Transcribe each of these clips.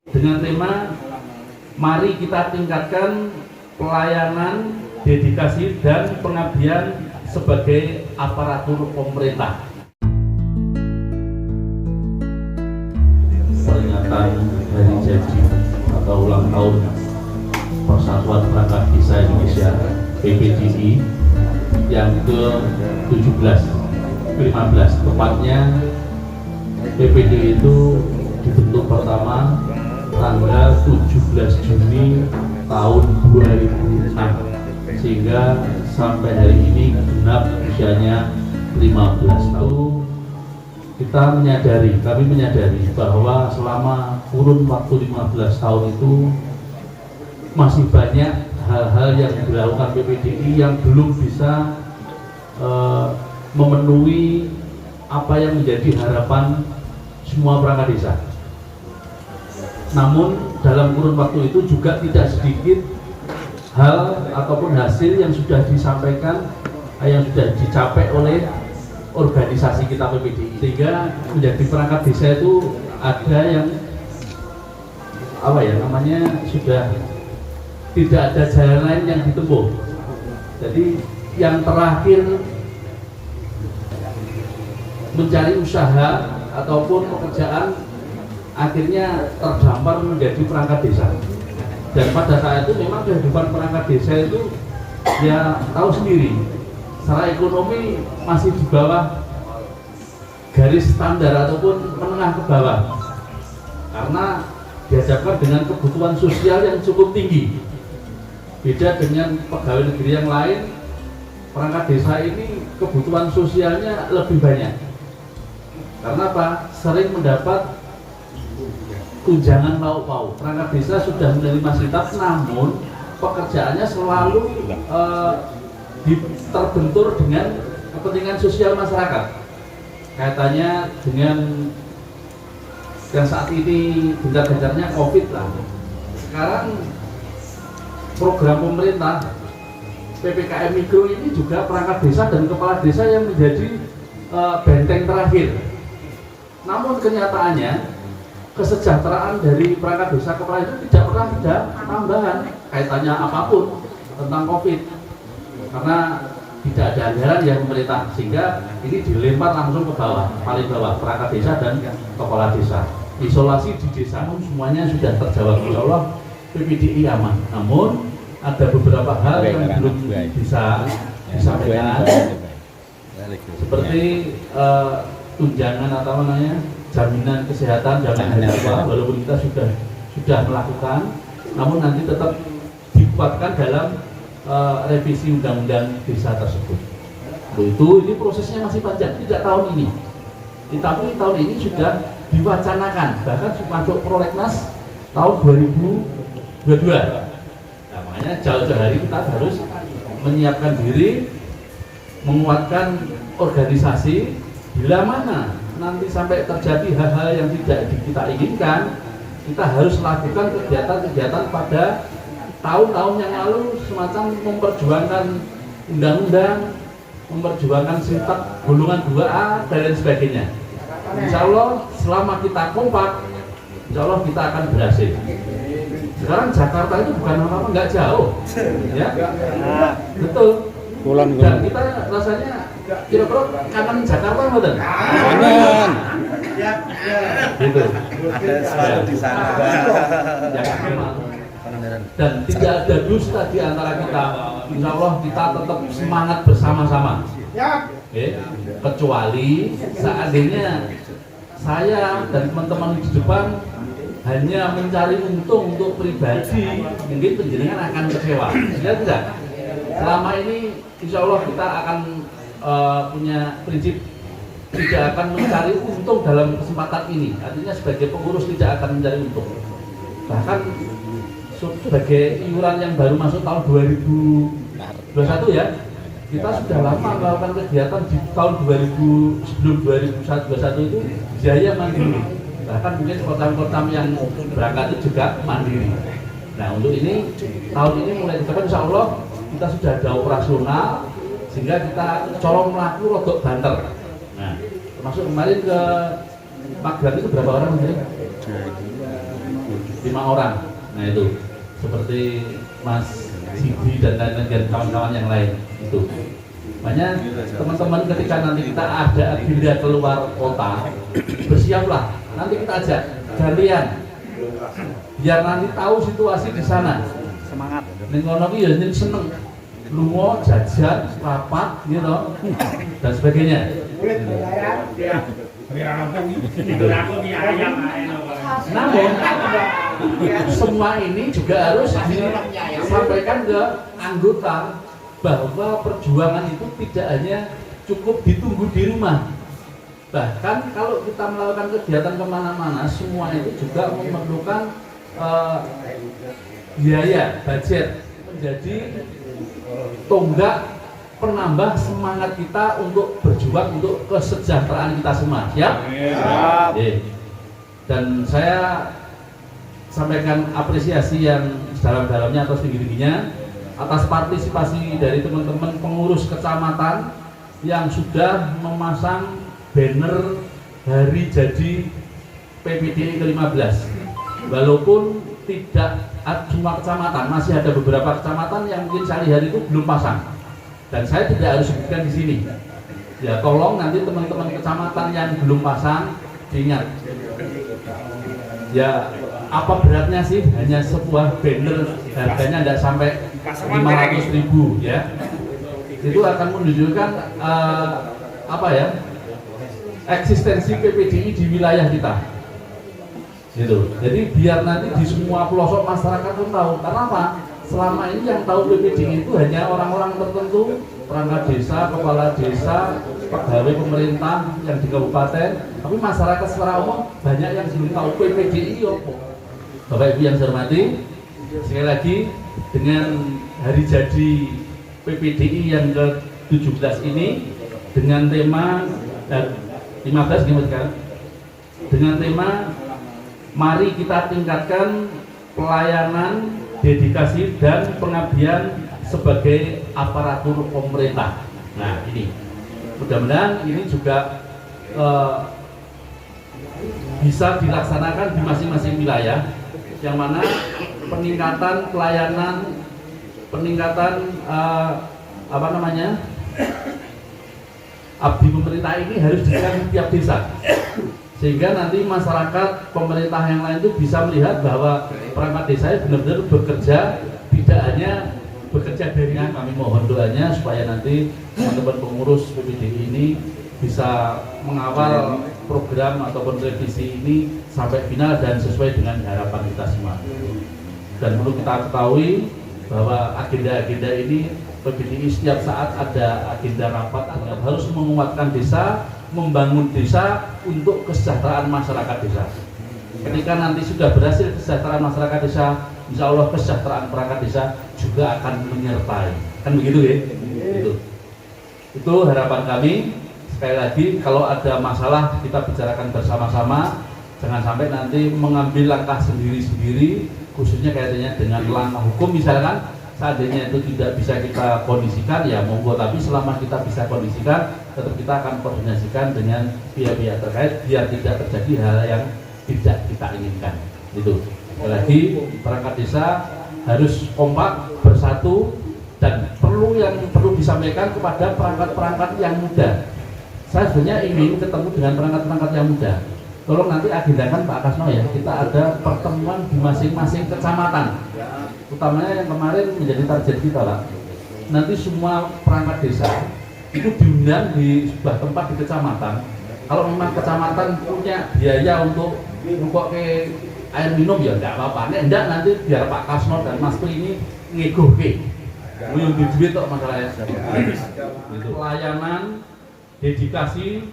dengan tema mari kita tingkatkan pelayanan, dedikasi dan pengabdian sebagai aparatur pemerintah. Peringatan hari jadi atau ulang tahun Persatuan Perangkat Desa Indonesia PPDI yang ke-17, ke-15 tepatnya. PPDI itu dibentuk pertama tanggal 17 Juni tahun 2006 sehingga sampai hari ini genap usianya 15 tahun. Kami menyadari bahwa selama kurun waktu 15 tahun itu masih banyak hal-hal yang dilakukan PPDI yang belum bisa memenuhi apa yang menjadi harapan semua perangkat desa. Namun dalam kurun waktu itu juga tidak sedikit hal ataupun hasil yang sudah disampaikan, yang sudah dicapai oleh organisasi kita PPDI, sehingga menjadi perangkat desa itu ada yang sudah tidak ada jalan lain yang ditempuh. Jadi yang terakhir mencari usaha ataupun pekerjaan akhirnya terdampar menjadi perangkat desa. Dan pada saat itu memang kehidupan perangkat desa itu ya tahu sendiri, secara ekonomi masih di bawah garis standar ataupun menengah ke bawah, karena dihadapkan dengan kebutuhan sosial yang cukup tinggi. Beda dengan pegawai negeri yang lain, perangkat desa ini kebutuhan sosialnya lebih banyak. Karena apa? Sering mendapat tunjangan lauk pauk. Perangkat desa sudah menerima sitab, namun pekerjaannya selalu terbentur dengan kepentingan sosial masyarakat. Kaitannya dengan yang saat ini gencar-gencarnya COVID lah. Sekarang program pemerintah PPKM Mikro ini juga perangkat desa dan kepala desa yang menjadi benteng terakhir. Namun kenyataannya kesejahteraan dari perangkat desa kepala itu tidak pernah ada tambahan kaitannya apapun tentang COVID, karena tidak ada anggaran yang pemerintah, sehingga ini dilempar langsung ke bawah, paling bawah, perangkat desa dan kepala desa. Isolasi di desa semuanya sudah terjawab, insya Allah PPDI aman. Namun ada beberapa hal yang belum bisa disampaikan, seperti tunjangan atau jaminan kesehatan, jaminan apa, walaupun kita sudah melakukan, namun nanti tetap dikuatkan dalam revisi undang-undang desa tersebut. Ini prosesnya masih panjang, tidak tahun ini. Tapi tahun ini sudah diwacanakan, bahkan masuk prolegnas tahun 2022. Nah, makanya jauh-jauh hari kita harus menyiapkan diri, menguatkan organisasi. Bila mana nanti sampai terjadi hal-hal yang tidak kita inginkan, kita harus lakukan kegiatan-kegiatan pada tahun-tahun yang lalu, semacam memperjuangkan undang-undang, memperjuangkan sitab golongan 2A dan lain sebagainya. Insya Allah selama kita kompak, insya Allah kita akan berhasil. Sekarang Jakarta itu bukan apa-apa, nggak jauh, ya, betul. Dan kita rasanya kira-kira kangen Jakarta betul? Kangen. Gitu. Ada selalu di sana. Dan tidak ada dusta di antara kita. Insya Allah kita tetap semangat bersama-sama. Kecuali seandainya saya dan teman-teman di depan hanya mencari untung untuk pribadi, mungkin penjenengan akan kecewa. Ya tidak. Selama ini insya Allah kita akan punya prinsip tidak akan mencari untung dalam kesempatan ini. Artinya sebagai pengurus tidak akan mencari untung. Bahkan sebagai iuran yang baru masuk tahun 2021 ya, kita sudah lama melakukan kegiatan di tahun 2000, sebelum 2021 itu biaya mandiri. Bahkan mungkin kota-kota yang berangkat itu juga mandiri. Nah untuk ini tahun ini mulai depan insya Allah kita sudah ada operasional, sehingga kita colong melaku rodok banter. Nah termasuk kemarin ke Magelang itu berapa orang? 5 orang. Nah itu seperti Mas Sidi dan lain-lain kawan-kawan yang lain itu. Makanya teman-teman ketika nanti kita ada agenda keluar kota, bersiaplah. Nanti kita ajak kalian biar nanti tahu situasi di sana. Semangat. Ning kono ki ya seneng. Lunga jajan, rapat gitu dan sebagainya. Namun semua ini juga harus disampaikan ke anggota bahwa perjuangan itu tidak hanya cukup ditunggu di rumah. Bahkan kalau kita melakukan kegiatan kemana-mana, semua itu juga memerlukan biaya, budget, menjadi tonggak penambah semangat kita untuk berjuang untuk kesejahteraan kita semua. Siap? Siap. Dan saya sampaikan apresiasi yang sedalam-dalamnya atau setinggi-tingginya atas partisipasi dari teman-teman pengurus kecamatan yang sudah memasang banner hari jadi PPDI ke-15. Walaupun tidak semua kecamatan, masih ada beberapa kecamatan yang mungkin saya lihat itu belum pasang. Dan saya tidak harus sebutkan di sini. Ya tolong nanti teman-teman kecamatan yang belum pasang diingat. Ya apa beratnya sih? Hanya sebuah banner harganya tidak sampai 500.000 ya. Itu akan menunjukkan apa ya? Eksistensi PPDI di wilayah kita. Gitu. Jadi biar nanti di semua pelosok masyarakat pun tahu. Karena apa? Selama ini yang tahu PPDI itu hanya orang-orang tertentu, perangkat desa, kepala desa, pegawai pemerintah yang di kabupaten. Tapi masyarakat secara umum banyak yang belum tahu PPDI apa. Bapak Ibu yang saya hormati, sekali lagi dengan hari jadi PPDI yang ke-17 ini dengan tema 15 gimana? Dengan tema mari kita tingkatkan pelayanan, dedikasi dan pengabdian sebagai aparatur pemerintah. Nah ini, mudah-mudahan ini juga bisa dilaksanakan di masing-masing wilayah, yang mana peningkatan pelayanan, peningkatan abdi pemerintah ini harus dilakukan di tiap desa. Sehingga nanti masyarakat, pemerintah yang lain itu bisa melihat bahwa perangkat desa benar-benar bekerja, tidak hanya bekerja darinya. Kami mohon doanya supaya nanti teman-teman pengurus PPDI ini bisa mengawal program ataupun revisi ini sampai final dan sesuai dengan harapan kita semua. Dan perlu kita ketahui bahwa agenda-agenda ini PPDI setiap saat ada agenda rapat, harus menguatkan desa, membangun desa untuk kesejahteraan masyarakat desa. Ketika nanti sudah berhasil kesejahteraan masyarakat desa, insya Allah kesejahteraan perangkat desa juga akan menyertai. Kan begitu ya? Itu harapan kami. Sekali lagi, kalau ada masalah kita bicarakan bersama-sama, jangan sampai nanti mengambil langkah sendiri-sendiri, khususnya kaitannya dengan langkah hukum misalkan. Seandainya itu tidak bisa kita kondisikan, ya monggo, tapi selama kita bisa kondisikan, tetap kita akan koordinasikan dengan pihak-pihak terkait biar tidak terjadi hal yang tidak kita inginkan. Itu. Sekali lagi, perangkat desa harus kompak, bersatu, dan perlu disampaikan kepada perangkat-perangkat yang muda. Saya sebenarnya ingin ketemu dengan perangkat-perangkat yang muda. Tolong nanti agendakan Pak Kasno ya, kita ada pertemuan di masing-masing kecamatan. Utamanya yang kemarin menjadi target kita lah. Nanti semua perangkat desa itu diundang di sebuah tempat di kecamatan. Kalau memang kecamatan punya biaya untuk ngukok ke air minum ya enggak apa-apa. Nek enggak nanti biar Pak Kasno dan Mas Pri ini ngegohke. Nguyung duit kok masalahnya. Itu pelayanan, dedikasi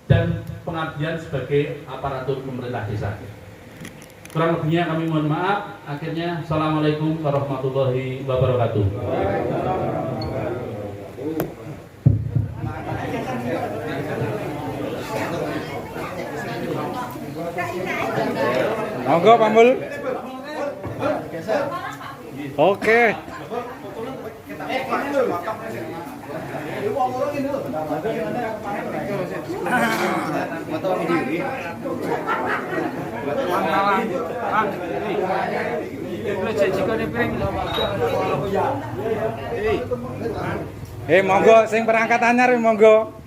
dan pengabdian sebagai aparatur pemerintah desa. Kurang lebihnya kami mohon maaf. Akhirnya, assalamualaikum warahmatullahi wabarakatuh. Monggo Pak Mul. Oke. Pangkalan. Bang. Boleh jajikane piring. Monggo sing perangkat anyar monggo.